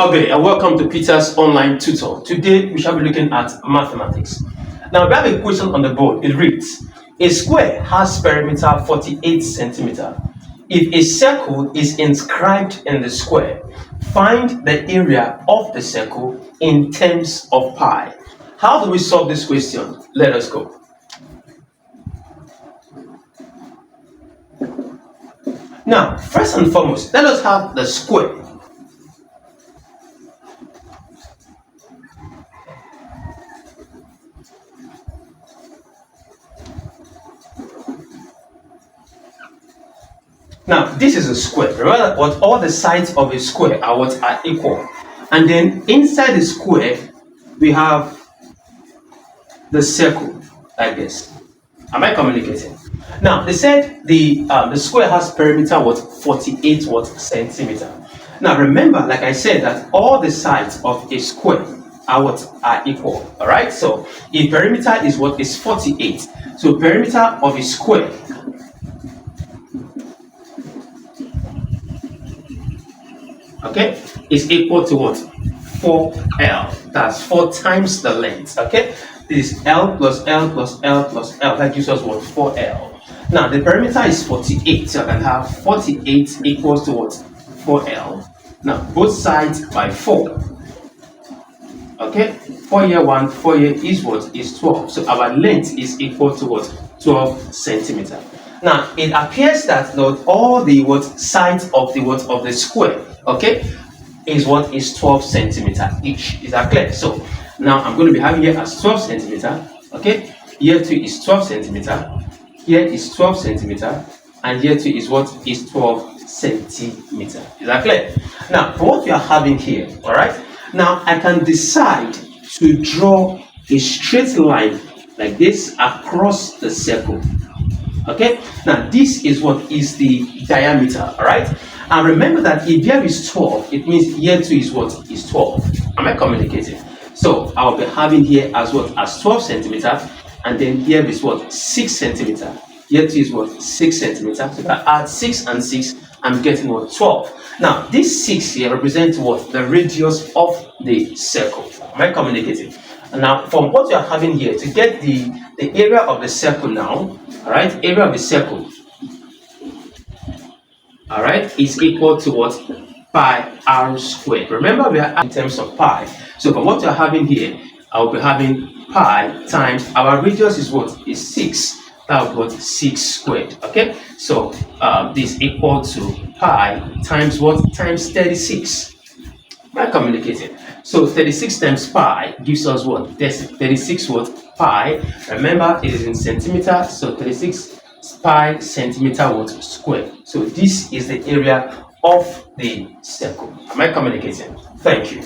Okay, and welcome to Peter's online tutor. Today we shall be looking at mathematics. Now we have a question on the board. It reads, a square has perimeter 48 centimeter. If a circle is inscribed in the square, find the area of the circle in terms of pi. How do we solve this question? Let us go. Now, first and foremost, let us have the square. Now, this is a square. Remember what all the sides of a square are equal. And then inside the square, we have the circle, like this. Am I communicating? Now, they said the square has perimeter 48 centimeter. Now, remember, like I said, that all the sides of a square are equal. All right. So, if perimeter is 48. So, perimeter of a square is equal to 4L. That's 4 times the length. This is L plus L plus L plus L. That gives us 4L. Now the perimeter is 48, so I can have 48 equals to 4L. Now both sides by 4. 4 here 1, 4 here is is 12. So our length is equal to 12 centimeter. Now it appears that all the sides of the square is 12 centimeter each. Is that clear? So now I'm going to be having here as 12 centimeter. Here too is 12 centimeter. Here is 12 centimeter, and here too is 12 centimeter. Is that clear? Now for what we are having here, all right. Now I can decide to draw a straight line like this across the circle. Now this is what is the diameter, all right. And remember that if here is 12, it means here too is 12. Am I communicating? So I'll be having here as 12 centimeter, and then here is 6 centimeter. Here too is 6 centimeter. So if I add 6 and 6, I'm getting 12. Now this 6 here represents the radius of the circle. Am I communicating? And now from what you are having here, to get the area of the circle now, all right, area of the circle, all right, is equal to pi r squared. Remember, we are in terms of pi. So for what you are having here, I will be having pi times our radius is 6. That will be 6 squared. So this equal to pi times times 36. Am I communicating? So 36 times pi gives us 36 pi. Remember, it is in centimeter, so 36 pi centimeter squared. So this is the area of the circle. Am I communicating? Thank you.